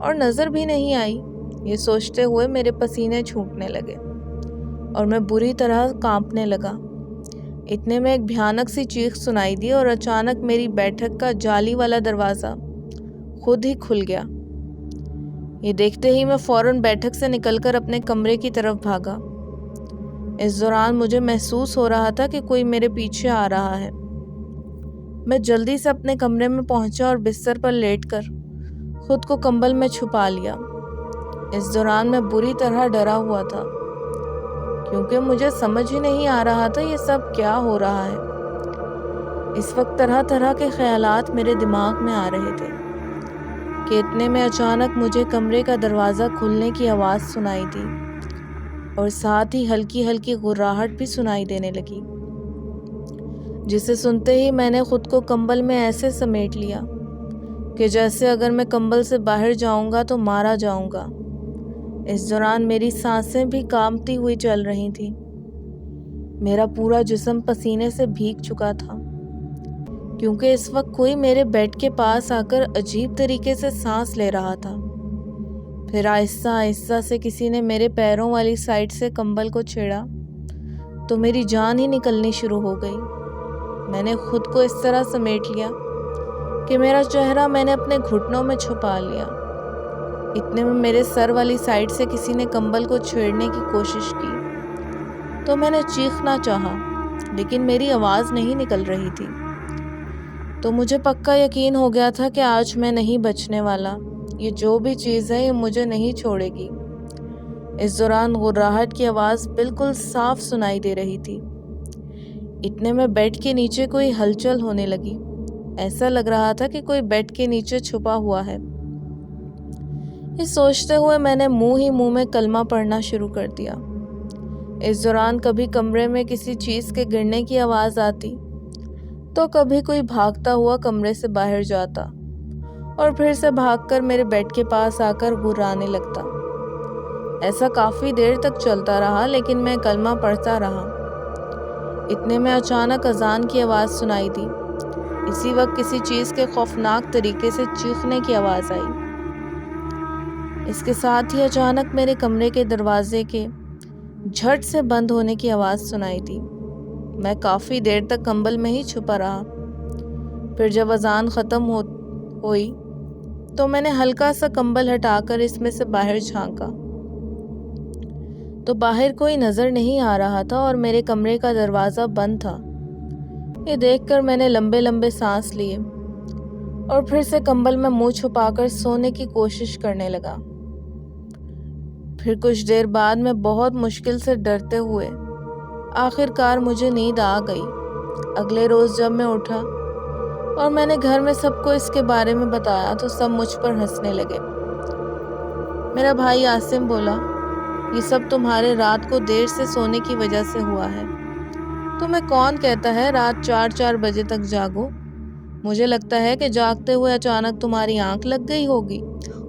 اور نظر بھی نہیں آئی۔ یہ سوچتے ہوئے میرے پسینے چھوٹنے لگے اور میں بری طرح کانپنے لگا۔ اتنے میں ایک بھیانک سی چیخ سنائی دی اور اچانک میری بیٹھک کا جالی والا دروازہ خود ہی کھل گیا۔ یہ دیکھتے ہی میں فوراً بیٹھک سے نکل کر اپنے کمرے کی طرف بھاگا۔ اس دوران مجھے محسوس ہو رہا تھا کہ کوئی میرے پیچھے آ رہا ہے۔ میں جلدی سے اپنے کمرے میں پہنچا اور بستر پر لیٹ کر خود کو کمبل میں چھپا لیا۔ اس دوران میں بری طرح ڈرا ہوا تھا کیونکہ مجھے سمجھ ہی نہیں آ رہا تھا یہ سب کیا ہو رہا ہے۔ اس وقت طرح طرح کے خیالات میرے دماغ میں آ رہے تھے کہ اتنے میں اچانک مجھے کمرے کا دروازہ کھلنے کی آواز سنائی دی اور ساتھ ہی ہلکی ہلکی گھرراہٹ بھی سنائی دینے لگی، جسے سنتے ہی میں نے خود کو کمبل میں ایسے سمیٹ لیا کہ جیسے اگر میں کمبل سے باہر جاؤں گا تو مارا جاؤں گا۔ اس دوران میری سانسیں بھی کانپتی ہوئی چل رہی تھیں۔ میرا پورا جسم پسینے سے بھیگ چکا تھا کیونکہ اس وقت کوئی میرے بیڈ کے پاس آ کر عجیب طریقے سے سانس لے رہا تھا۔ پھر آہستہ آہستہ سے کسی نے میرے پیروں والی سائڈ سے کمبل کو چھیڑا تو میری جان ہی نکلنی شروع ہو گئی۔ میں نے خود کو اس طرح سمیٹ لیا کہ میرا چہرہ میں نے اپنے گھٹنوں میں چھپا لیا۔ اتنے میں میرے سر والی سائڈ سے کسی نے کمبل کو چھیڑنے کی کوشش کی تو میں نے چیخنا چاہا لیکن میری آواز نہیں نکل رہی تھی۔ تو مجھے پکا یقین ہو گیا تھا کہ آج میں نہیں بچنے والا، یہ جو بھی چیز ہے یہ مجھے نہیں چھوڑے گی۔ اس دوران گھرراہٹ کی آواز بالکل صاف سنائی دے رہی تھی۔ اتنے میں بیڈ کے نیچے کوئی ہلچل ہونے لگی، ایسا لگ رہا تھا کہ کوئی بیڈ کے نیچے چھپا ہوا ہے۔ یہ سوچتے ہوئے میں نے منہ میں کلمہ پڑھنا شروع کر دیا۔ اس دوران کبھی کمرے میں کسی چیز کے گرنے کی آواز آتی تو کبھی کوئی بھاگتا ہوا کمرے سے باہر جاتا اور پھر سے بھاگ کر میرے بیڈ کے پاس آ کر گھرانے لگتا۔ ایسا کافی دیر تک چلتا رہا لیکن میں کلمہ پڑھتا رہا۔ اتنے میں اچانک اذان کی آواز سنائی دی۔ اسی وقت کسی چیز کے خوفناک طریقے سے چیخنے کی آواز آئی۔ اس کے ساتھ ہی اچانک میرے کمرے کے دروازے کے جھٹ سے بند ہونے کی آواز سنائی دی۔ میں کافی دیر تک کمبل میں ہی چھپا رہا۔ پھر جب اذان ختم ہوئی تو میں نے ہلکا سا کمبل ہٹا کر اس میں سے باہر جھانکا تو باہر کوئی نظر نہیں آ رہا تھا اور میرے کمرے کا دروازہ بند تھا۔ یہ دیکھ کر میں نے لمبے لمبے سانس لیے اور پھر سے کمبل میں منہ چھپا کر سونے کی کوشش کرنے لگا۔ پھر کچھ دیر بعد میں بہت مشکل سے ڈرتے ہوئے آخر کار مجھے نیند آ گئی۔ اگلے روز جب میں اٹھا اور میں نے گھر میں سب کو اس کے بارے میں بتایا تو سب مجھ پر ہنسنے لگے۔ میرا بھائی عاصم بولا، یہ سب تمہارے رات کو دیر سے سونے کی وجہ سے ہوا ہے۔ تمہیں کون کہتا ہے رات 4 بجے تک جاگو؟ مجھے لگتا ہے کہ جاگتے ہوئے اچانک تمہاری آنکھ لگ گئی ہوگی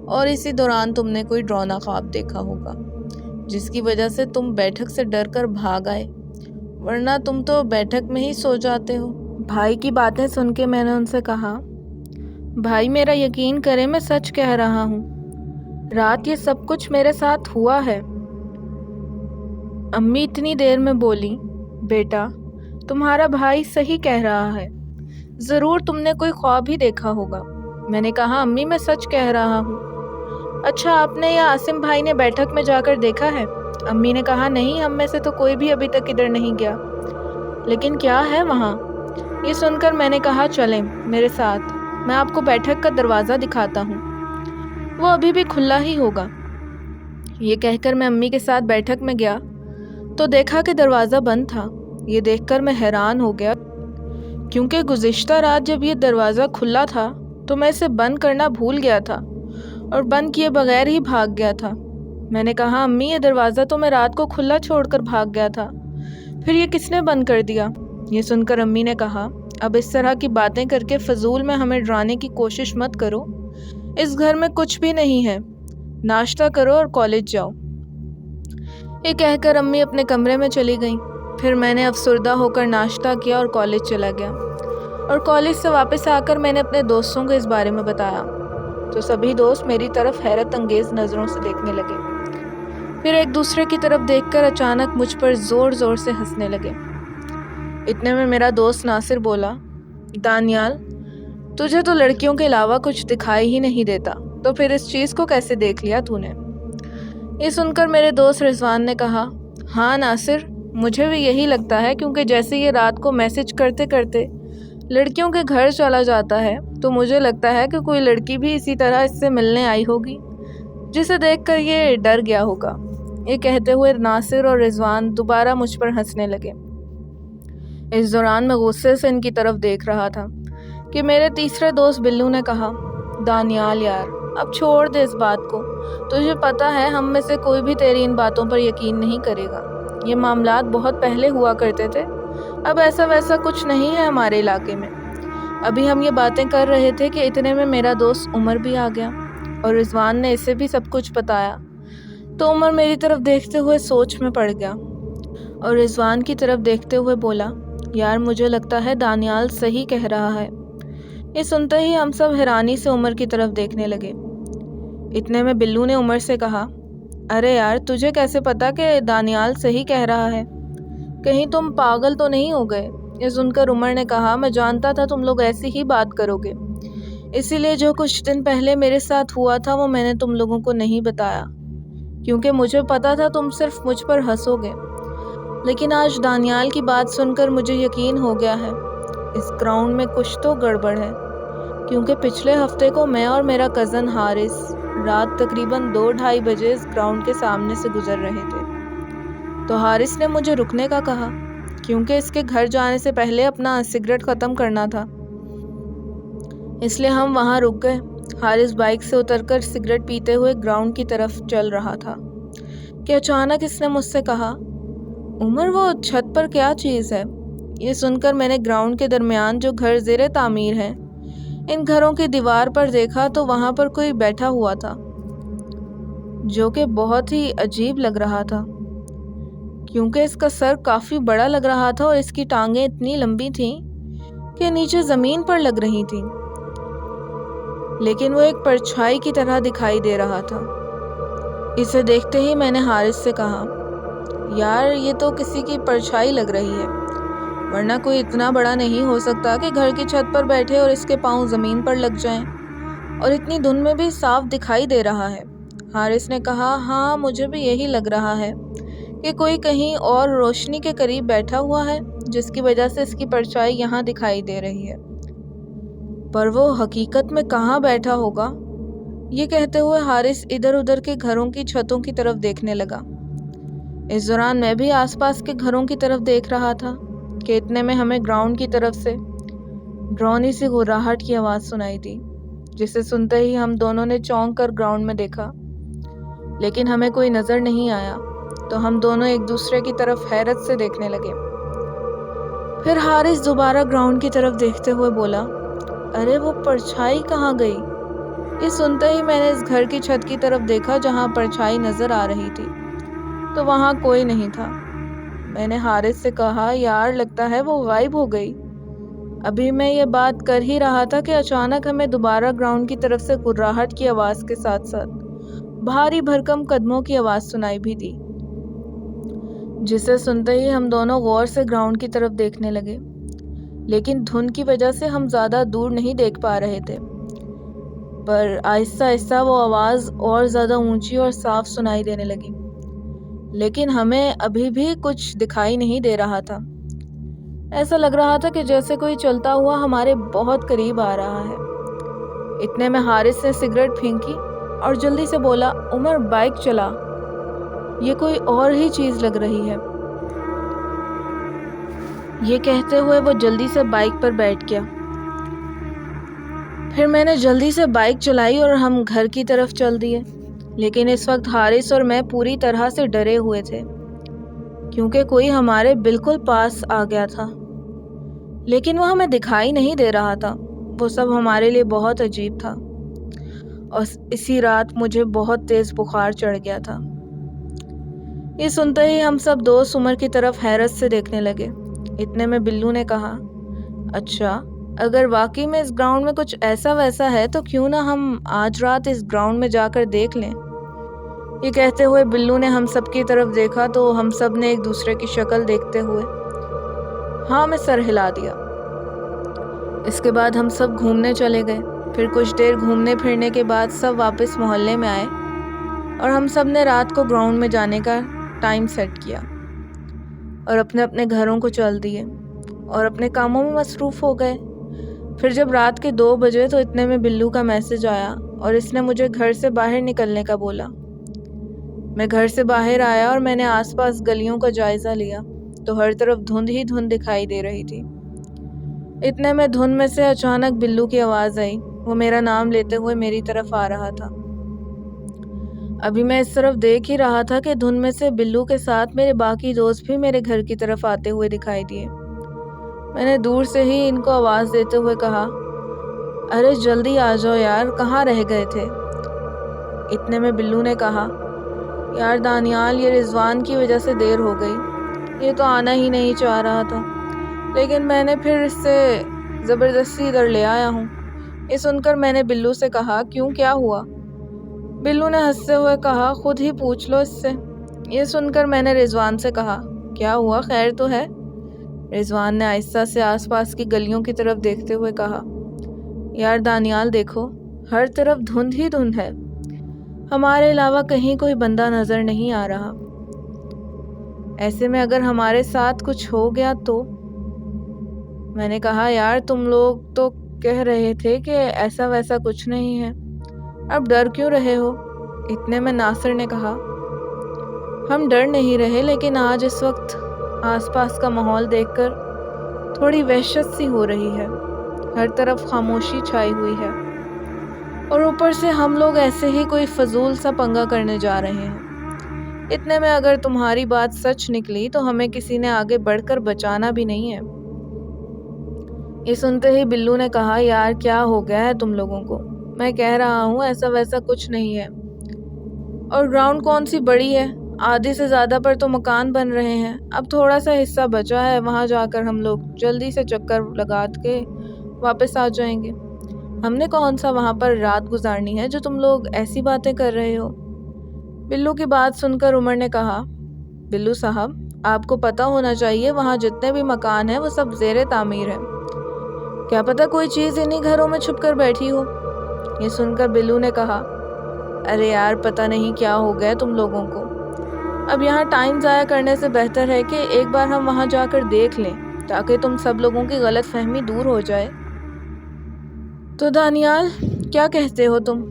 اور اسی دوران تم نے کوئی ڈراؤنا خواب دیکھا ہوگا جس کی وجہ سے تم بیٹھک سے ڈر کر بھاگ آئے، ورنہ تم تو بیٹھک میں ہی سو جاتے ہو۔ بھائی کی باتیں سن کے میں نے ان سے کہا، بھائی میرا یقین کرے میں سچ کہہ رہا ہوں، رات یہ سب کچھ میرے ساتھ ہوا ہے۔ امی اتنی دیر میں بولی، بیٹا تمہارا بھائی صحیح کہہ رہا ہے، ضرور تم نے کوئی خواب ہی دیکھا ہوگا۔ میں نے کہا، امی میں سچ کہہ رہا ہوں۔ اچھا آپ نے یا عاصم بھائی نے بیٹھک میں جا کر دیکھا ہے؟ امی نے کہا، نہیں ہم میں سے تو کوئی بھی ابھی تک ادھر نہیں گیا۔ لیکن کیا ہے وہاں؟ یہ سن کر میں نے کہا، چلیں میرے ساتھ، میں آپ کو بیٹھک کا دروازہ دکھاتا ہوں، وہ ابھی بھی کھلا ہی ہوگا۔ یہ کہہ کر میں امی کے ساتھ بیٹھک میں گیا تو دیکھا کہ دروازہ بند تھا۔ یہ دیکھ کر میں حیران ہو گیا کیونکہ گزشتہ رات جب یہ دروازہ کھلا تھا تو میں اسے بند کرنا بھول گیا تھا اور بند کیے بغیر ہی بھاگ گیا تھا۔ میں نے کہا، امی یہ دروازہ تو میں رات کو کھلا چھوڑ کر بھاگ گیا تھا، پھر یہ کس نے بند کر دیا؟ یہ سن کر امی نے کہا، اب اس طرح کی باتیں کر کے فضول میں ہمیں ڈرانے کی کوشش مت کرو، اس گھر میں کچھ بھی نہیں ہے، ناشتہ کرو اور کالج جاؤ۔ یہ کہہ کر امی اپنے کمرے میں چلی گئیں۔ پھر میں نے افسردہ ہو کر ناشتہ کیا اور کالج چلا گیا، اور کالج سے واپس آ کر میں نے اپنے دوستوں کو اس بارے میں بتایا۔ تو سبھی دوست میری طرف حیرت انگیز نظروں سے دیکھنے لگے، پھر ایک دوسرے کی طرف دیکھ کر اچانک مجھ پر زور زور سے ہنسنے لگے۔ اتنے میں میرا دوست ناصر بولا، دانیال، تجھے تو لڑکیوں کے علاوہ کچھ دکھائی ہی نہیں دیتا، تو پھر اس چیز کو کیسے دیکھ لیا تو نے؟ یہ سن کر میرے دوست رضوان نے کہا، ہاں ناصر، مجھے بھی یہی لگتا ہے، کیونکہ جیسے یہ رات کو میسج کرتے کرتے لڑکیوں کے گھر چلا جاتا ہے تو مجھے لگتا ہے کہ کوئی لڑکی بھی اسی طرح اس سے ملنے آئی ہوگی، جسے دیکھ کر یہ ڈر گیا ہوگا۔ یہ کہتے ہوئے ناصر اور رضوان دوبارہ مجھ پر ہنسنے لگے۔ اس دوران میں غصے سے ان کی طرف دیکھ رہا تھا کہ میرے تیسرے دوست بلو نے کہا، دانیال یار، اب چھوڑ دے اس بات کو، تجھے پتا ہے ہم میں سے کوئی بھی تیری ان باتوں پر یقین نہیں کرے گا۔ یہ معاملات بہت پہلے ہوا کرتے تھے، اب ایسا ویسا کچھ نہیں ہے ہمارے علاقے میں۔ ابھی ہم یہ باتیں کر رہے تھے کہ اتنے میں میرا دوست عمر بھی آ گیا اور رضوان نے اسے بھی سب کچھ بتایا، تو عمر میری طرف دیکھتے ہوئے سوچ میں پڑ گیا اور رضوان کی طرف دیکھتے ہوئے بولا، یار مجھے لگتا ہے دانیال صحیح کہہ رہا ہے۔ یہ سنتے ہی ہم سب حیرانی سے عمر کی طرف دیکھنے لگے۔ اتنے میں بلو نے عمر سے کہا، ارے یار، تجھے کیسے پتا کہ دانیال صحیح کہہ رہا ہے؟ کہیں تم پاگل تو نہیں ہو گئے؟ یہ سن کر عمر نے کہا، میں جانتا تھا تم لوگ ایسی ہی بات کرو گے، اسی لیے جو کچھ دن پہلے میرے ساتھ ہوا تھا وہ میں نے تم لوگوں کو نہیں بتایا، کیونکہ مجھے پتا تھا تم صرف مجھ پر ہنسو گے۔ لیکن آج دانیال کی بات سن کر مجھے یقین ہو گیا ہے، اس گراؤنڈ میں کچھ تو گڑبڑ ہے، کیونکہ پچھلے ہفتے کو میں اور میرا کزن حارث رات تقریباً 2-2:30 بجے اس گراؤنڈ کے سامنے سے گزر رہے تھے، تو حارث نے مجھے رکنے کا کہا، کیونکہ اس کے گھر جانے سے پہلے اپنا سگریٹ ختم کرنا تھا، اس لیے ہم وہاں رک گئے۔ حارث بائک سے اتر کر سگریٹ پیتے ہوئے گراؤنڈ کی طرف چل رہا تھا کہ اچانک اس نے مجھ سے کہا، عمر وہ چھت پر کیا چیز ہے؟ یہ سن کر میں نے گراؤنڈ کے درمیان جو گھر زیر تعمیر ہیں ان گھروں کی دیوار پر دیکھا تو وہاں پر کوئی بیٹھا ہوا تھا، جو کہ بہت ہی عجیب لگ رہا تھا، کیونکہ اس کا سر کافی بڑا لگ رہا تھا اور اس کی ٹانگیں اتنی لمبی تھیں کہ نیچے زمین پر لگ رہی تھیں، لیکن وہ ایک پرچھائی کی طرح دکھائی دے رہا تھا۔ اسے دیکھتے ہی میں نے حارث سے کہا، یار یہ تو کسی کی پرچھائی لگ رہی ہے، ورنہ کوئی اتنا بڑا نہیں ہو سکتا کہ گھر کی چھت پر بیٹھے اور اس کے پاؤں زمین پر لگ جائیں، اور اتنی دھند میں بھی صاف دکھائی دے رہا ہے۔ حارث نے کہا، ہاں مجھے بھی یہی لگ رہا ہے کہ کوئی کہیں اور روشنی کے قریب بیٹھا ہوا ہے، جس کی وجہ سے اس کی پرچھائی یہاں دکھائی دے رہی ہے، پر وہ حقیقت میں کہاں بیٹھا ہوگا؟ یہ کہتے ہوئے حارث ادھر ادھر کے گھروں کی چھتوں کی طرف دیکھنے لگا۔ اس دوران میں بھی آس پاس کے گھروں کی طرف دیکھ رہا تھا کہ اتنے میں ہمیں گراؤنڈ کی طرف سے ڈرونی سی گھرراہٹ کی آواز سنائی دی، جسے سنتے ہی ہم دونوں نے چونک کر گراؤنڈ میں دیکھا، لیکن ہمیں کوئی نظر نہیں آیا، تو ہم دونوں ایک دوسرے کی طرف حیرت سے دیکھنے لگے۔ پھر حارث دوبارہ گراؤنڈ کی طرف دیکھتے ہوئے بولا، ارے وہ پرچھائی کہاں گئی؟ یہ سنتے ہی میں نے اس گھر کی چھت کی طرف دیکھا جہاں پرچھائی نظر آ رہی تھی، تو وہاں کوئی نہیں تھا۔ میں نے حارث سے کہا، یار لگتا ہے وہ غائب ہو گئی۔ ابھی میں یہ بات کر ہی رہا تھا کہ اچانک ہمیں دوبارہ گراؤنڈ کی طرف سے گھرراہٹ کی آواز کے ساتھ ساتھ بھاری بھرکم قدموں کی آواز سنائی بھی دی، جسے سنتے ہی ہم دونوں غور سے گراؤنڈ کی طرف دیکھنے لگے، لیکن دھند کی وجہ سے ہم زیادہ دور نہیں دیکھ پا رہے تھے، پر آہستہ آہستہ وہ آواز اور زیادہ اونچی اور صاف سنائی دینے لگی، لیکن ہمیں ابھی بھی کچھ دکھائی نہیں دے رہا تھا۔ ایسا لگ رہا تھا کہ جیسے کوئی چلتا ہوا ہمارے بہت قریب آ رہا ہے۔ اتنے میں حارث نے سگریٹ پھینکی اور جلدی سے بولا، عمر بائک چلا، یہ کوئی اور ہی چیز لگ رہی ہے۔ یہ کہتے ہوئے وہ جلدی سے بائک پر بیٹھ گیا۔ پھر میں نے جلدی سے بائک چلائی اور ہم گھر کی طرف چل دیے، لیکن اس وقت حارث اور میں پوری طرح سے ڈرے ہوئے تھے، کیونکہ کوئی ہمارے بالکل پاس آ گیا تھا، لیکن وہ ہمیں دکھائی نہیں دے رہا تھا۔ وہ سب ہمارے لیے بہت عجیب تھا، اور اسی رات مجھے بہت تیز بخار چڑھ گیا تھا۔ یہ سنتے ہی ہم سب دوست عمر کی طرف حیرت سے دیکھنے لگے۔ اتنے میں بلو نے کہا، اچھا اگر واقعی میں اس گراؤنڈ میں کچھ ایسا ویسا ہے تو کیوں نہ ہم آج رات اس گراؤنڈ میں جا کر دیکھ لیں۔ یہ کہتے ہوئے بلو نے ہم سب کی طرف دیکھا تو ہم سب نے ایک دوسرے کی شکل دیکھتے ہوئے ہاں میں سر ہلا دیا۔ اس کے بعد ہم سب گھومنے چلے گئے۔ پھر کچھ دیر گھومنے پھرنے کے بعد سب واپس محلے میں آئے اور ہم سب نے رات کو گراؤنڈ میں جانے کا ٹائم سیٹ کیا اور اپنے اپنے گھروں کو چل دیے اور اپنے کاموں میں مصروف ہو گئے۔ پھر جب رات کے 2 بجے تو اتنے میں بلو کا میسج آیا اور اس نے مجھے گھر سے باہر نکلنے کا بولا۔ میں گھر سے باہر آیا اور میں نے آس پاس گلیوں کا جائزہ لیا تو ہر طرف دھند ہی دھند دکھائی دے رہی تھی۔ اتنے میں دھند میں سے اچانک بلو کی آواز آئی۔ وہ میرا نام لیتے ہوئے میری طرف آ رہا تھا۔ ابھی میں اس طرف دیکھ ہی رہا تھا کہ دھند میں سے بلو کے ساتھ میرے باقی دوست بھی میرے گھر کی طرف آتے ہوئے دکھائی دیے۔ میں نے دور سے ہی ان کو آواز دیتے ہوئے کہا، ارے جلدی آ جاؤ یار، کہاں رہ گئے تھے؟ اتنے میں بلو نے کہا، یار دانیال، یہ رضوان کی وجہ سے دیر ہو گئی، یہ تو آنا ہی نہیں چاہ رہا تھا، لیکن میں نے پھر اس سے زبردستی ادھر لے آیا ہوں۔ یہ سن کر میں نے بلو سے کہا، کیوں، کیا ہوا؟ بلو نے ہنستے ہوئے کہا، خود ہی پوچھ لو اس سے۔ یہ سن کر میں نے رضوان سے کہا، کیا ہوا، خیر تو ہے؟ رضوان نے آہستہ سے آس پاس کی گلیوں کی طرف دیکھتے ہوئے کہا، یار دانیال دیکھو، ہر طرف دھند ہی دھند ہے، ہمارے علاوہ کہیں کوئی بندہ نظر نہیں آ رہا۔ ایسے میں اگر ہمارے ساتھ کچھ ہو گیا تو؟ میں نے کہا، یار تم لوگ تو کہہ رہے تھے کہ ایسا ویسا کچھ نہیں ہے، اب ڈر کیوں رہے ہو؟ اتنے میں ناصر نے کہا، ہم ڈر نہیں رہے، لیکن آج اس وقت آس پاس کا ماحول دیکھ کر تھوڑی وحشت سی ہو رہی ہے، ہر طرف خاموشی چھائی ہوئی ہے، اور اوپر سے ہم لوگ ایسے ہی کوئی فضول سا پنگا کرنے جا رہے ہیں۔ اتنے میں اگر تمہاری بات سچ نکلی تو ہمیں کسی نے آگے بڑھ کر بچانا بھی نہیں ہے۔ یہ سنتے ہی بلو نے کہا، یار کیا ہو گیا ہے تم لوگوں کو؟ میں کہہ رہا ہوں ایسا ویسا کچھ نہیں ہے، اور گراؤنڈ کون سی بڑی ہے، آدھی سے زیادہ پر تو مکان بن رہے ہیں، اب تھوڑا سا حصہ بچا ہے، وہاں جا کر ہم لوگ جلدی سے چکر لگا کے واپس آ جائیں گے۔ ہم نے کون سا وہاں پر رات گزارنی ہے جو تم لوگ ایسی باتیں کر رہے ہو؟ بلو کی بات سن کر عمر نے کہا، بلو صاحب آپ کو پتہ ہونا چاہیے، وہاں جتنے بھی مکان ہیں وہ سب زیر تعمیر ہیں، کیا پتہ کوئی چیز انہی گھروں میں چھپ کر بیٹھی ہو۔ یہ سن کر بلو نے کہا، ارے یار پتہ نہیں کیا ہو گیا تم لوگوں کو، اب یہاں ٹائم ضائع کرنے سے بہتر ہے کہ ایک بار ہم وہاں جا کر دیکھ لیں تاکہ تم سب لوگوں کی غلط فہمی دور ہو جائے۔ تو دانیال کیا کہتے ہو تم؟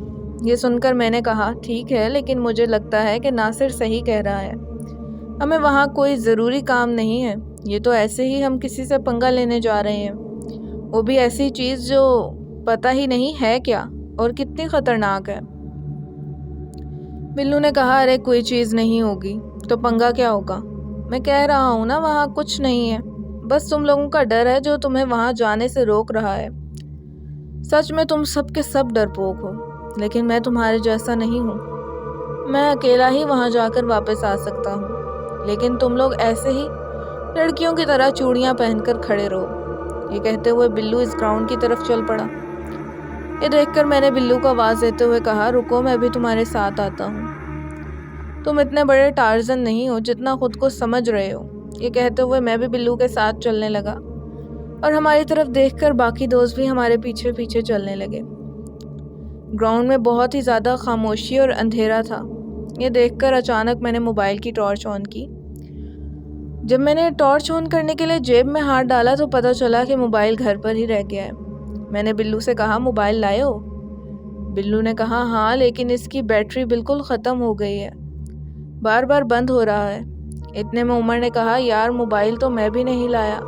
یہ سن کر میں نے کہا، ٹھیک ہے، لیکن مجھے لگتا ہے کہ ناصر صحیح کہہ رہا ہے، ہمیں وہاں کوئی ضروری کام نہیں ہے، یہ تو ایسے ہی ہم کسی سے پنگا لینے جا رہے ہیں، وہ بھی ایسی چیز جو پتہ ہی نہیں ہے کیا اور کتنی خطرناک ہے۔ بلو نے کہا، ارے کوئی چیز نہیں ہوگی تو پنگا کیا ہوگا؟ میں کہہ رہا ہوں نا وہاں کچھ نہیں ہے، بس تم لوگوں کا ڈر ہے جو تمہیں وہاں جانے سے روک رہا ہے۔ سچ میں تم سب کے سب ڈرپوک ہو، لیکن میں تمہارے جیسا نہیں ہوں، میں اکیلا ہی وہاں جا کر واپس آ سکتا ہوں، لیکن تم لوگ ایسے ہی لڑکیوں کی طرح چوڑیاں پہن کر کھڑے رہو۔ یہ کہتے ہوئے بلو اس گراؤنڈ کی طرف چل پڑا۔ یہ دیکھ کر میں نے بلو کو آواز دیتے ہوئے کہا، رکو میں بھی تمہارے ساتھ آتا ہوں، تم اتنے بڑے ٹارزن نہیں ہو جتنا خود کو سمجھ رہے ہو۔ یہ کہتے ہوئے میں بھی بلو کے ساتھ چلنے لگا اور ہماری طرف دیکھ کر باقی دوست بھی ہمارے پیچھے پیچھے چلنے لگے۔ گراؤنڈ میں بہت ہی زیادہ خاموشی اور اندھیرا تھا۔ یہ دیکھ کر اچانک میں نے موبائل کی ٹارچ آن کی۔ جب میں نے ٹارچ آن کرنے کے لیے جیب میں ہاتھ ڈالا تو پتہ چلا کہ موبائل گھر پر ہی رہ گیا ہے۔ میں نے بلو سے کہا، موبائل لائے ہو؟ بلو نے کہا، ہاں، لیکن اس کی بیٹری بالکل ختم ہو گئی ہے، بار بار بند ہو رہا ہے۔ اتنے میں عمر نے کہا، یار موبائل تو میں بھی نہیں لایا۔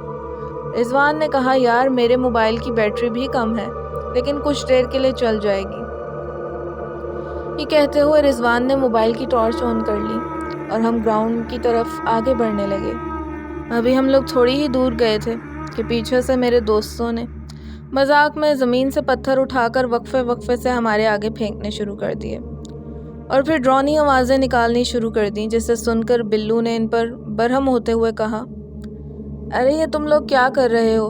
رضوان نے کہا، یار میرے موبائل کی بیٹری بھی کم ہے، لیکن کچھ دیر کے لیے چل جائے گی۔ یہ کہتے ہوئے رضوان نے موبائل کی ٹارچ آن کر لی اور ہم گراؤنڈ کی طرف آگے بڑھنے لگے۔ ابھی ہم لوگ تھوڑی ہی دور گئے تھے کہ پیچھے سے میرے دوستوں نے مذاق میں زمین سے پتھر اٹھا کر وقفے وقفے سے ہمارے آگے پھینکنے شروع کر دیے اور پھر ڈرونی آوازیں نکالنی شروع کر دیں، جسے سن کر بلو نے ان پر برہم ہوتے ہوئے کہا، ارے یہ تم لوگ کیا کر رہے ہو؟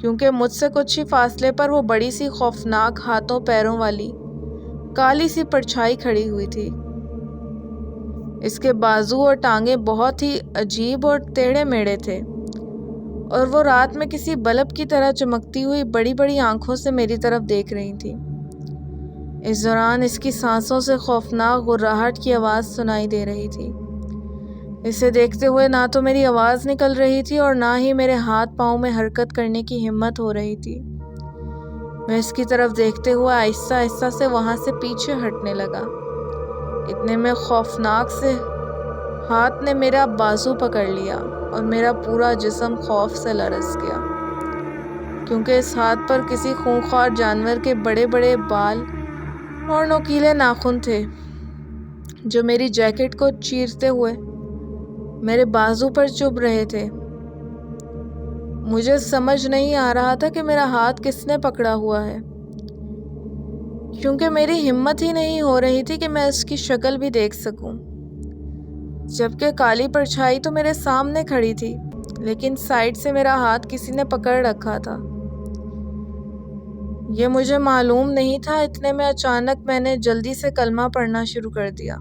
کیونکہ مجھ سے کچھ ہی فاصلے پر وہ بڑی سی خوفناک ہاتھوں پیروں والی کالی سی پرچھائی کھڑی ہوئی تھی۔ اس کے بازو اور ٹانگیں بہت ہی عجیب اور ٹیڑھے میڑھے تھے، اور وہ رات میں کسی بلب کی طرح چمکتی ہوئی بڑی بڑی آنکھوں سے میری طرف دیکھ رہی تھی۔ اس دوران اس کی سانسوں سے خوفناک گھرراہٹ کی آواز سنائی دے رہی تھی۔ اسے دیکھتے ہوئے نہ تو میری آواز نکل رہی تھی اور نہ ہی میرے ہاتھ پاؤں میں حرکت کرنے کی ہمت ہو رہی تھی۔ میں اس کی طرف دیکھتے ہوئے آہستہ آہستہ سے وہاں سے پیچھے ہٹنے لگا۔ اتنے میں خوفناک سے ہاتھ نے میرا بازو پکڑ لیا اور میرا پورا جسم خوف سے لرز گیا، کیونکہ اس ہاتھ پر کسی خونخوار جانور کے بڑے بڑے بال اور نوکیلے ناخن تھے جو میری جیکٹ کو چیرتے ہوئے میرے بازو پر چبھ رہے تھے۔ مجھے سمجھ نہیں آ رہا تھا کہ میرا ہاتھ کس نے پکڑا ہوا ہے، کیونکہ میری ہمت ہی نہیں ہو رہی تھی کہ میں اس کی شکل بھی دیکھ سکوں، جبکہ کالی پرچھائی تو میرے سامنے کھڑی تھی، لیکن سائیڈ سے میرا ہاتھ کسی نے پکڑ رکھا تھا۔ یہ مجھے معلوم نہیں تھا۔ اتنے میں اچانک میں نے جلدی سے کلمہ پڑھنا شروع کر دیا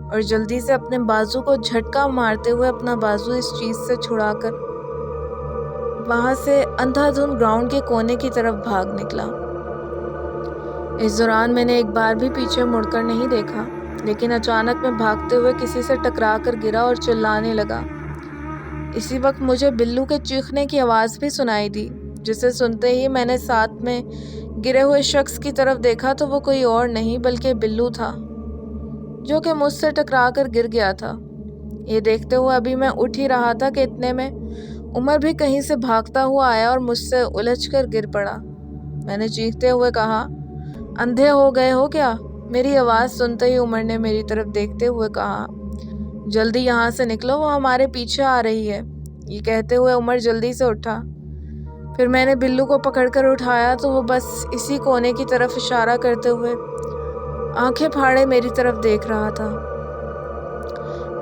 اور جلدی سے اپنے بازو کو جھٹکا مارتے ہوئے اپنا بازو اس چیز سے چھڑا کر وہاں سے اندھا دھند گراؤنڈ کے کونے کی طرف بھاگ نکلا۔ اس دوران میں نے ایک بار بھی پیچھے مڑ کر نہیں دیکھا، لیکن اچانک میں بھاگتے ہوئے کسی سے ٹکرا کر گرا اور چلانے لگا۔ اسی وقت مجھے بلو کے چیخنے کی آواز بھی سنائی دی، جسے سنتے ہی میں نے ساتھ میں گرے ہوئے شخص کی طرف دیکھا تو وہ کوئی اور نہیں بلکہ بلو تھا، جو کہ مجھ سے ٹکرا کر گر گیا تھا۔ یہ دیکھتے ہوئے ابھی میں اٹھ ہی رہا تھا کہ اتنے میں عمر بھی کہیں سے بھاگتا ہوا آیا اور مجھ سے الجھ کر گر پڑا۔ میں نے چیختے ہوئے کہا، اندھے ہو گئے ہو کیا؟ میری آواز سنتے ہی عمر نے میری طرف دیکھتے ہوئے کہا، جلدی یہاں سے نکلو، وہ ہمارے پیچھے آ رہی ہے۔ یہ کہتے ہوئے عمر جلدی سے اٹھا۔ پھر میں نے بلو کو پکڑ کر اٹھایا تو وہ بس اسی کونے کی طرف اشارہ کرتے ہوئے آنکھیں پھاڑے میری طرف دیکھ رہا تھا،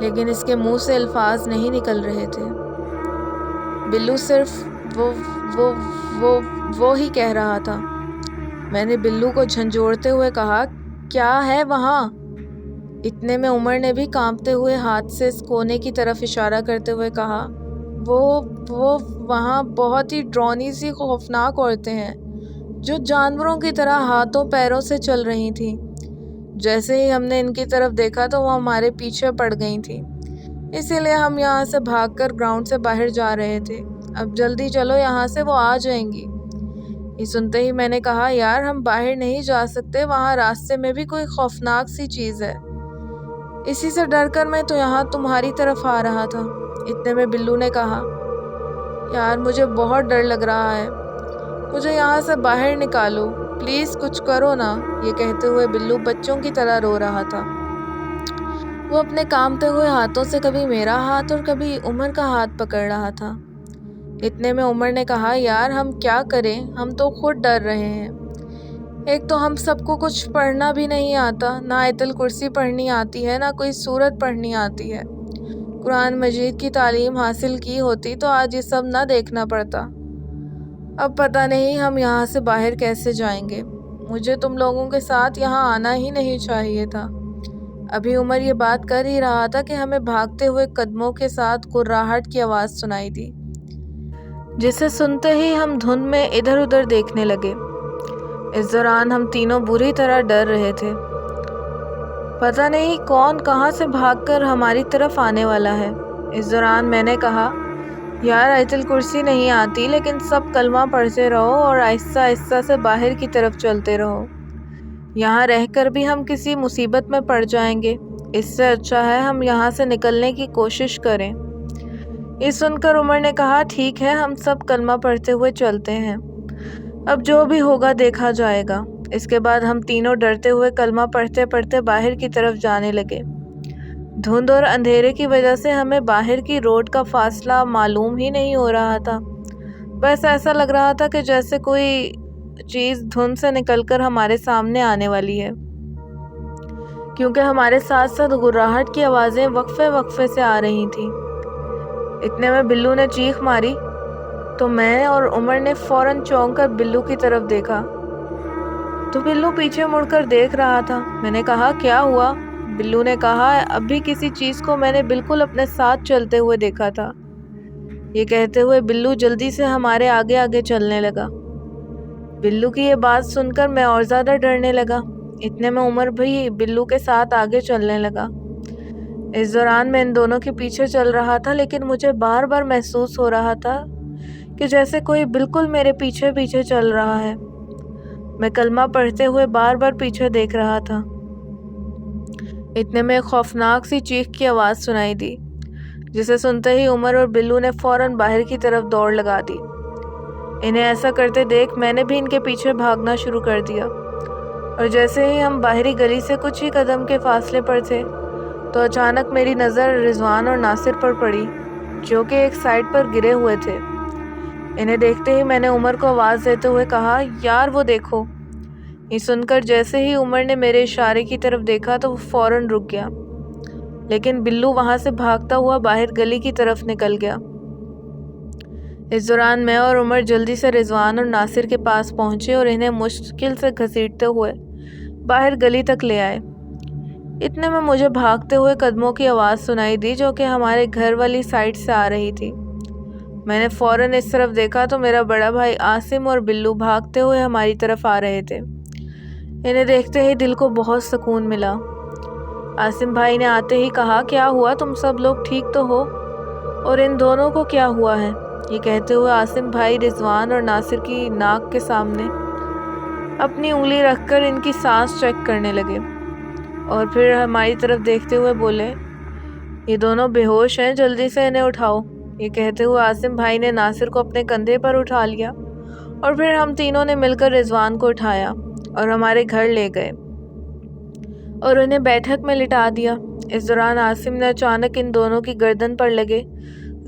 لیکن اس کے منہ سے الفاظ نہیں نکل رہے تھے۔ بلو صرف وہ ہی کہہ رہا تھا۔ میں نے بلو کو جھنجھوڑتے ہوئے کہا، کیا ہے وہاں؟ اتنے میں عمر نے بھی کانپتے ہوئے ہاتھ سے اس کونے کی طرف اشارہ کرتے ہوئے کہا، وہ وہاں بہت ہی ڈرونی سی خوفناک عورتیں ہیں جو جانوروں کی طرح ہاتھوں پیروں سے چل رہی تھیں۔ جیسے ہی ہم نے ان کی طرف دیکھا تو وہ ہمارے پیچھے پڑ گئی تھیں، اسی لیے ہم یہاں سے بھاگ کر گراؤنڈ سے باہر جا رہے تھے۔ اب جلدی چلو یہاں سے، وہ آ جائیں گی۔ یہ سنتے ہی میں نے کہا، یار ہم باہر نہیں جا سکتے، وہاں راستے میں بھی کوئی خوفناک سی چیز ہے، اسی سے ڈر کر میں تو یہاں تمہاری طرف آ رہا تھا۔ اتنے میں بلو نے کہا، یار مجھے بہت ڈر لگ رہا ہے، مجھے یہاں سے باہر نکالو، پلیز کچھ کرو نا۔ یہ کہتے ہوئے بلو بچوں کی طرح رو رہا تھا۔ وہ اپنے کانپتے ہوئے ہاتھوں سے کبھی میرا ہاتھ اور کبھی عمر کا ہاتھ پکڑ رہا تھا۔ اتنے میں عمر نے کہا، یار ہم کیا کریں، ہم تو خود ڈر رہے ہیں۔ ایک تو ہم سب کو کچھ پڑھنا بھی نہیں آتا، نہ آیت الکرسی پڑھنی آتی ہے، نہ کوئی سورت پڑھنی آتی ہے۔ قرآن مجید کی تعلیم حاصل کی ہوتی تو آج یہ سب نہ دیکھنا پڑتا۔ اب پتہ نہیں ہم یہاں سے باہر کیسے جائیں گے۔ مجھے تم لوگوں کے ساتھ یہاں آنا ہی نہیں چاہیے تھا۔ ابھی عمر یہ بات کر ہی رہا تھا کہ ہمیں بھاگتے ہوئے قدموں کے ساتھ گھرراہٹ کی آواز سنائی دی، جسے سنتے ہی ہم دھند میں ادھر ادھر دیکھنے لگے۔ اس دوران ہم تینوں بری طرح ڈر رہے تھے، پتہ نہیں کون کہاں سے بھاگ کر ہماری طرف آنے والا ہے۔ اس دوران میں نے کہا، یار آیت الکرسی نہیں آتی، لیکن سب کلمہ پڑھتے رہو اور آہستہ آہستہ سے باہر کی طرف چلتے رہو، یہاں رہ کر بھی ہم کسی مصیبت میں پڑ جائیں گے، اس سے اچھا ہے ہم یہاں سے نکلنے کی کوشش کریں۔ یہ سن کر عمر نے کہا، ٹھیک ہے ہم سب کلمہ پڑھتے ہوئے چلتے ہیں، اب جو بھی ہوگا دیکھا جائے گا۔ اس کے بعد ہم تینوں ڈرتے ہوئے کلمہ پڑھتے پڑھتے باہر کی طرف جانے لگے۔ دھند اور اندھیرے کی وجہ سے ہمیں باہر کی روڈ کا فاصلہ معلوم ہی نہیں ہو رہا تھا، بس ایسا لگ رہا تھا کہ جیسے کوئی چیز دھند سے نکل کر ہمارے سامنے آنے والی ہے، کیونکہ ہمارے ساتھ ساتھ گھرراہٹ کی آوازیں وقفے وقفے سے آ رہی تھیں۔ اتنے میں بلو نے چیخ ماری، تو میں اور عمر نے فوراً چونک کر بلو کی طرف دیکھا تو بلو پیچھے مڑ کر دیکھ رہا تھا۔ میں نے کہا کیا ہوا؟ بلو نے کہا ابھی کسی چیز کو میں نے بالکل اپنے ساتھ چلتے ہوئے دیکھا تھا۔ یہ کہتے ہوئے بلو جلدی سے ہمارے آگے آگے چلنے لگا۔ بلو کی یہ بات سن کر میں اور زیادہ ڈرنے لگا۔ اتنے میں عمر بھی بلو کے ساتھ آگے چلنے لگا۔ اس دوران میں ان دونوں کے پیچھے چل رہا تھا، لیکن مجھے بار بار محسوس ہو رہا تھا کہ جیسے کوئی بالکل میرے پیچھے پیچھے چل رہا ہے۔ میں کلمہ پڑھتے ہوئے بار بار پیچھے دیکھ رہا تھا۔ اتنے میں ایک خوفناک سی چیخ کی آواز سنائی دی، جسے سنتے ہی عمر اور بلو نے فوراً باہر کی طرف دوڑ لگا دی۔ انہیں ایسا کرتے دیکھ میں نے بھی ان کے پیچھے بھاگنا شروع کر دیا، اور جیسے ہی ہم باہری گلی سے کچھ ہی قدم کے فاصلے پر تھے تو اچانک میری نظر رضوان اور ناصر پر پڑی، جو کہ ایک سائڈ پر گرے ہوئے تھے۔ انہیں دیکھتے ہی میں نے عمر کو آواز دیتے ہوئے کہا یار وہ دیکھو۔ یہ سن کر جیسے ہی عمر نے میرے اشارے کی طرف دیکھا تو وہ فوراً رک گیا، لیکن بلو وہاں سے بھاگتا ہوا باہر گلی کی طرف نکل گیا۔ اس دوران میں اور عمر جلدی سے رضوان اور ناصر کے پاس پہنچے اور انہیں مشکل سے گھسیٹتے ہوئے باہر گلی تک لے آئے۔ اتنے میں مجھے بھاگتے ہوئے قدموں کی آواز سنائی دی، جو کہ ہمارے گھر والی سائڈ سے آ رہی تھی۔ میں نے فوراً اس طرف دیکھا تو میرا بڑا بھائی عاصم اور بلو بھاگتے ہوئے ہماری طرف آ رہے تھے۔ انہیں دیکھتے ہی دل کو بہت سکون ملا۔ عاصم بھائی نے آتے ہی کہا کیا ہوا، تم سب لوگ ٹھیک تو ہو؟ اور ان دونوں کو کیا ہوا ہے؟ یہ کہتے ہوئے عاصم بھائی رضوان اور ناصر کی ناک کے سامنے اپنی انگلی رکھ کر ان کی سانس چیک کرنے لگے، اور پھر ہماری طرف دیکھتے ہوئے بولے یہ دونوں بے ہوش ہیں، جلدی سے انہیں اٹھاؤ۔ یہ کہتے ہوئے عاصم بھائی نے ناصر کو اپنے کندھے پر اٹھا لیا، اور پھر ہم تینوں نے مل کر رضوان کو اٹھایا اور ہمارے گھر لے گئے اور انہیں بیٹھک میں لٹا دیا۔ اس دوران عاصم نے اچانک ان دونوں کی گردن پر لگے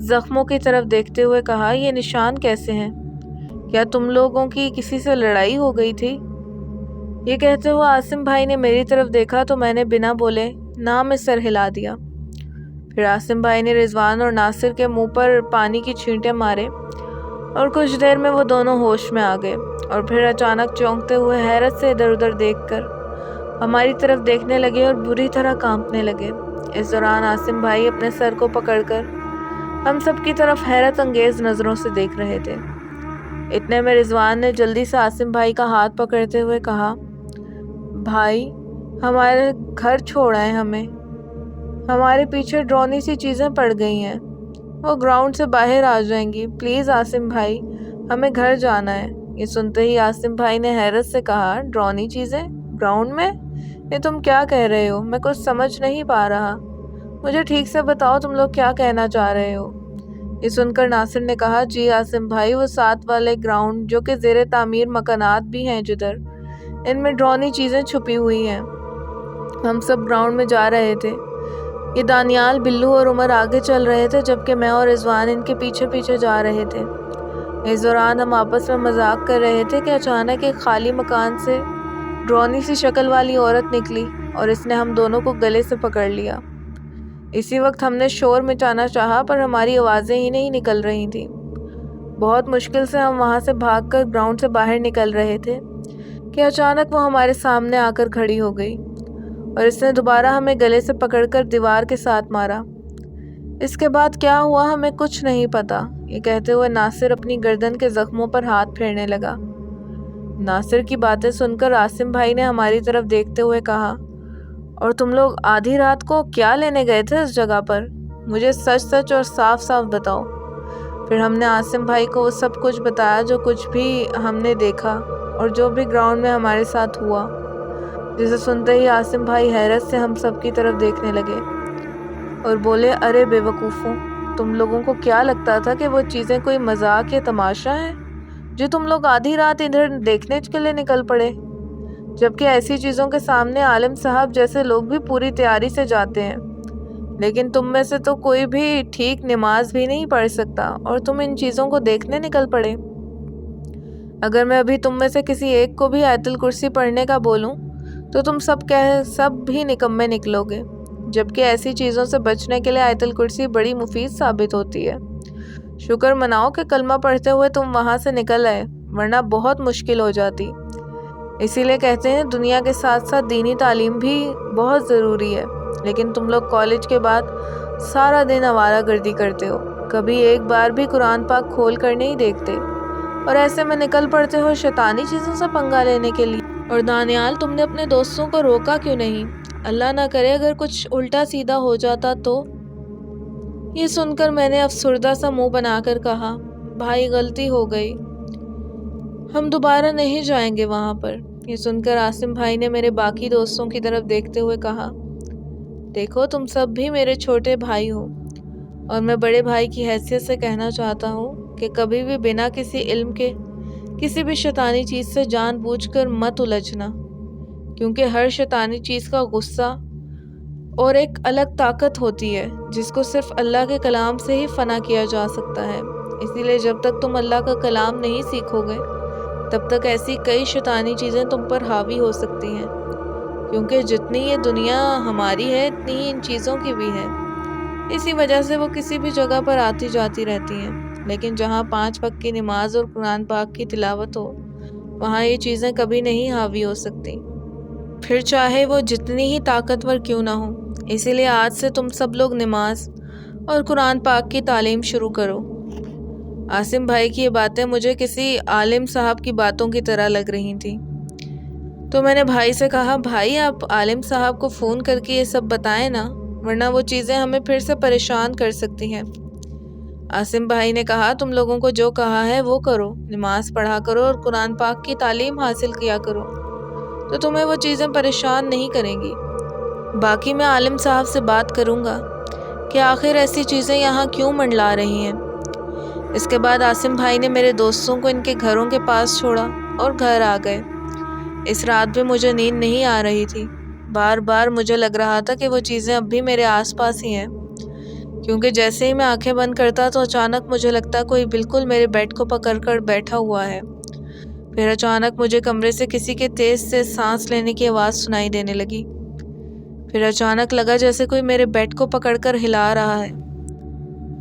زخموں کی طرف دیکھتے ہوئے کہا یہ نشان کیسے ہیں؟ کیا تم لوگوں کی کسی سے لڑائی ہو گئی تھی؟ یہ کہتے ہوئے عاصم بھائی نے میری طرف دیکھا تو میں نے بنا بولے نہ میں سر ہلا دیا۔ پھر عاصم بھائی نے رضوان اور ناصر کے منہ پر پانی کی چھینٹیں مارے، اور کچھ دیر میں وہ دونوں ہوش میں آ گئے، اور پھر اچانک چونکتے ہوئے حیرت سے ادھر ادھر دیکھ کر ہماری طرف دیکھنے لگے اور بری طرح کانپنے لگے۔ اس دوران عاصم بھائی اپنے سر کو پکڑ کر ہم سب کی طرف حیرت انگیز نظروں سے دیکھ رہے تھے۔ اتنے میں رضوان نے جلدی سے عاصم بھائی کا ہاتھ پکڑتے ہوئے کہا بھائی ہمارے گھر چھوڑ آئے، ہمارے پیچھے ڈرونی سی چیزیں پڑ گئی ہیں، وہ گراؤنڈ سے باہر آ جائیں گی، پلیز عاصم بھائی ہمیں گھر جانا ہے۔ یہ سنتے ہی عاصم بھائی نے حیرت سے کہا ڈرونی چیزیں گراؤنڈ میں؟ یہ تم کیا کہہ رہے ہو؟ میں کچھ سمجھ نہیں پا رہا، مجھے ٹھیک سے بتاؤ تم لوگ کیا کہنا چاہ رہے ہو؟ یہ سن کر ناصر نے کہا جی عاصم بھائی وہ ساتھ والے گراؤنڈ جو کہ زیر تعمیر مکانات بھی ہیں جدھر، ان میں ڈرونی چیزیں چھپی ہوئی ہیں۔ ہم سب گراؤنڈ میں جا رہے تھے، یہ دانیال، بلو اور عمر آگے چل رہے تھے، جبکہ میں اور رضوان ان کے پیچھے پیچھے جا رہے تھے۔ اس دوران ہم آپس میں مذاق کر رہے تھے کہ اچانک ایک خالی مکان سے ڈرونی سی شکل والی عورت نکلی اور اس نے ہم دونوں کو گلے سے پکڑ لیا۔ اسی وقت ہم نے شور مچانا چاہا پر ہماری آوازیں ہی نہیں نکل رہی تھیں۔ بہت مشکل سے ہم وہاں سے بھاگ کر گراؤنڈ سے باہر نکل رہے تھے کہ اچانک وہ ہمارے سامنے آ کر کھڑی ہو گئی، اور اس نے دوبارہ ہمیں گلے سے پکڑ کر دیوار کے ساتھ مارا۔ اس کے بعد کیا ہوا ہمیں کچھ نہیں پتا۔ یہ کہتے ہوئے ناصر اپنی گردن کے زخموں پر ہاتھ پھیرنے لگا۔ ناصر کی باتیں سن کر عاصم بھائی نے ہماری طرف دیکھتے ہوئے کہا اور تم لوگ آدھی رات کو کیا لینے گئے تھے اس جگہ پر؟ مجھے سچ سچ اور صاف صاف بتاؤ۔ پھر ہم نے عاصم بھائی کو وہ سب کچھ بتایا جو کچھ بھی ہم نے دیکھا اور جو بھی گراؤنڈ میں ہمارے ساتھ ہوا، جسے سنتے ہی عاصم بھائی حیرت سے ہم سب کی طرف دیکھنے لگے اور بولے ارے بے وقوفوں، تم لوگوں کو کیا لگتا تھا کہ وہ چیزیں کوئی مذاق یا تماشا ہے جو تم لوگ آدھی رات ادھر دیکھنے کے لیے نکل پڑے؟ جبکہ ایسی چیزوں کے سامنے عالم صاحب جیسے لوگ بھی پوری تیاری سے جاتے ہیں، لیکن تم میں سے تو کوئی بھی ٹھیک نماز بھی نہیں پڑھ سکتا اور تم ان چیزوں کو دیکھنے نکل پڑے۔ اگر میں ابھی تم میں سے کسی ایک کو بھی آیت الکرسی پڑھنے کا بولوں تو تم سب بھی نکمے نکلو گے، جبکہ ایسی چیزوں سے بچنے کے لیے آیت الکرسی بڑی مفید ثابت ہوتی ہے۔ شکر مناؤ کہ کلمہ پڑھتے ہوئے تم وہاں سے نکل آئے، ورنہ بہت مشکل ہو جاتی۔ اسی لیے کہتے ہیں دنیا کے ساتھ ساتھ دینی تعلیم بھی بہت ضروری ہے، لیکن تم لوگ کالج کے بعد سارا دن آوارہ گردی کرتے ہو، کبھی ایک بار بھی قرآن پاک کھول کر نہیں دیکھتے، اور ایسے میں نکل پڑتے ہو شیطانی چیزوں سے پنگا لینے کے لیے۔ اور دانیال، تم نے اپنے دوستوں کو روکا کیوں نہیں؟ اللہ نہ کرے اگر کچھ الٹا سیدھا ہو جاتا تو۔ یہ سن کر میں نے افسردہ سا منہ بنا کر کہا، بھائی غلطی ہو گئی، ہم دوبارہ نہیں جائیں گے وہاں پر۔ یہ سن کر عاصم بھائی نے میرے باقی دوستوں کی طرف دیکھتے ہوئے کہا، دیکھو تم سب بھی میرے چھوٹے بھائی ہو، اور میں بڑے بھائی کی حیثیت سے کہنا چاہتا ہوں کہ کبھی بھی بنا کسی علم کے کسی بھی شیطانی چیز سے جان بوجھ کر مت الجھنا، کیونکہ ہر شیطانی چیز کا غصہ اور ایک الگ طاقت ہوتی ہے جس کو صرف اللہ کے کلام سے ہی فنا کیا جا سکتا ہے۔ اسی لیے جب تک تم اللہ کا کلام نہیں سیکھو گے تب تک ایسی کئی شیطانی چیزیں تم پر حاوی ہو سکتی ہیں، کیونکہ جتنی یہ دنیا ہماری ہے اتنی ہی ان چیزوں کی بھی ہے۔ اسی وجہ سے وہ کسی بھی جگہ پر آتی جاتی رہتی ہیں، لیکن جہاں 5 وقت کی نماز اور قرآن پاک کی تلاوت ہو وہاں یہ چیزیں کبھی نہیں حاوی ہو سکتی، پھر چاہے وہ جتنی ہی طاقتور کیوں نہ ہو۔ اسی لیے آج سے تم سب لوگ نماز اور قرآن پاک کی تعلیم شروع کرو۔ عاصم بھائی کی یہ باتیں مجھے کسی عالم صاحب کی باتوں کی طرح لگ رہی تھیں، تو میں نے بھائی سے کہا، بھائی آپ عالم صاحب کو فون کر کے یہ سب بتائیں نا، ورنہ وہ چیزیں ہمیں پھر سے پریشان کر سکتی ہیں۔ عاصم بھائی نے کہا، تم لوگوں کو جو کہا ہے وہ کرو، نماز پڑھا کرو اور قرآن پاک کی تعلیم حاصل کیا کرو، تو تمہیں وہ چیزیں پریشان نہیں کریں گی۔ باقی میں عالم صاحب سے بات کروں گا کہ آخر ایسی چیزیں یہاں کیوں منڈلا رہی ہیں۔ اس کے بعد عاصم بھائی نے میرے دوستوں کو ان کے گھروں کے پاس چھوڑا اور گھر آ گئے۔ اس رات بھی مجھے نیند نہیں آ رہی تھی، بار بار مجھے لگ رہا تھا کہ وہ چیزیں اب بھی میرے آس پاس ہی ہیں، کیونکہ جیسے ہی میں آنکھیں بند کرتا تو اچانک مجھے لگتا کوئی بالکل میرے بیڈ کو پکڑ کر بیٹھا ہوا ہے۔ پھر اچانک مجھے کمرے سے کسی کے تیز سے سانس لینے کی آواز سنائی دینے لگی۔ پھر اچانک لگا جیسے کوئی میرے بیڈ کو پکڑ کر ہلا رہا ہے۔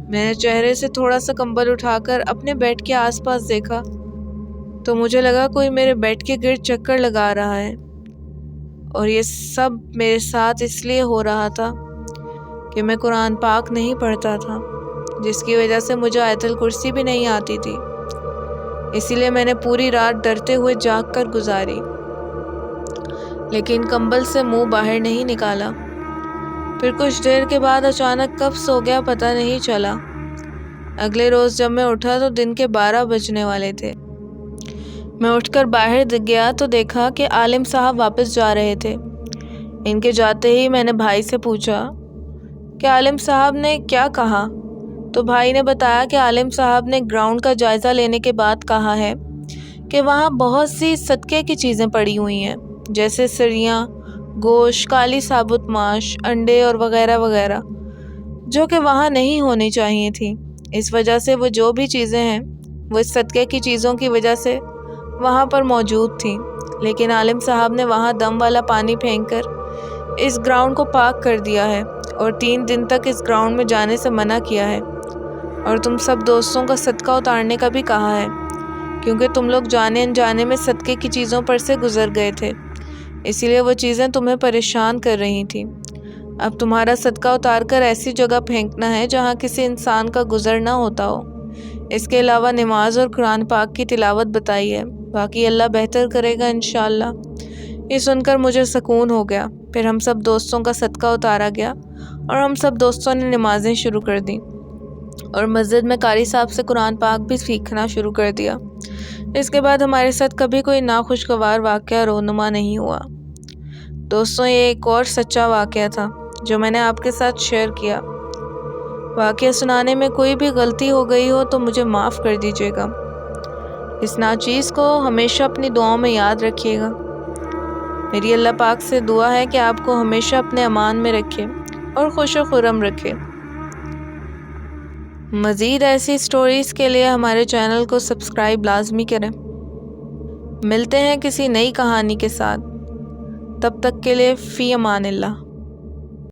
میں نے چہرے سے تھوڑا سا کمبل اٹھا کر اپنے بیڈ کے آس پاس دیکھا تو مجھے لگا کوئی میرے بیڈ کے گرد چکر لگا رہا ہے، اور یہ سب میرے ساتھ اس لیے ہو رہا تھا کہ میں قرآن پاک نہیں پڑھتا تھا، جس کی وجہ سے مجھے آیت الکرسی بھی نہیں آتی تھی۔ اسی لیے میں نے پوری رات ڈرتے ہوئے جاگ کر گزاری، لیکن کمبل سے منہ باہر نہیں نکالا۔ پھر کچھ دیر کے بعد اچانک کب سو گیا پتہ نہیں چلا۔ اگلے روز جب میں اٹھا تو دن کے 12 بجنے والے تھے۔ میں اٹھ کر باہر گیا تو دیکھا کہ عالم صاحب واپس جا رہے تھے۔ ان کے جاتے ہی میں نے بھائی سے پوچھا کہ عالم صاحب نے کیا کہا، تو بھائی نے بتایا کہ عالم صاحب نے گراؤنڈ کا جائزہ لینے کے بعد کہا ہے کہ وہاں بہت سی صدقے کی چیزیں پڑی ہوئی ہیں، جیسے سریاں، گوشت، کالی ثابت ماش، انڈے اور وغیرہ وغیرہ، جو کہ وہاں نہیں ہونی چاہیے تھی۔ اس وجہ سے وہ جو بھی چیزیں ہیں وہ اس صدقے کی چیزوں کی وجہ سے وہاں پر موجود تھیں، لیکن عالم صاحب نے وہاں دم والا پانی پھینک کر اس گراؤنڈ کو پاک کر دیا ہے، اور 3 دن تک اس گراؤنڈ میں جانے سے منع کیا ہے، اور تم سب دوستوں کا صدقہ اتارنے کا بھی کہا ہے، کیونکہ تم لوگ جانے انجانے میں صدقے کی چیزوں پر سے گزر گئے تھے، اسی لیے وہ چیزیں تمہیں پریشان کر رہی تھیں۔ اب تمہارا صدقہ اتار کر ایسی جگہ پھینکنا ہے جہاں کسی انسان کا گزر نہ ہوتا ہو۔ اس کے علاوہ نماز اور قرآن پاک کی تلاوت بتائی ہے، باقی اللہ بہتر کرے گا انشاءاللہ۔ یہ سن کر مجھے سکون ہو گیا۔ پھر ہم سب دوستوں کا صدقہ اتارا گیا اور ہم سب دوستوں نے نمازیں شروع کر دیں، اور مسجد میں قاری صاحب سے قرآن پاک بھی سیکھنا شروع کر دیا۔ اس کے بعد ہمارے ساتھ کبھی کوئی ناخوشگوار واقعہ رونما نہیں ہوا۔ دوستوں، یہ ایک اور سچا واقعہ تھا جو میں نے آپ کے ساتھ شیئر کیا۔ واقعہ سنانے میں کوئی بھی غلطی ہو گئی ہو تو مجھے معاف کر دیجیے گا۔ اس ناچیز کو ہمیشہ اپنی دعاؤں میں یاد رکھیے گا۔ میری اللہ پاک سے دعا ہے کہ آپ کو ہمیشہ اپنے امان میں رکھے اور خوش و خرم رکھے۔ مزید ایسی سٹوریز کے لیے ہمارے چینل کو سبسکرائب لازمی کریں۔ ملتے ہیں کسی نئی کہانی کے ساتھ، تب تک کے لیے فی امان اللہ۔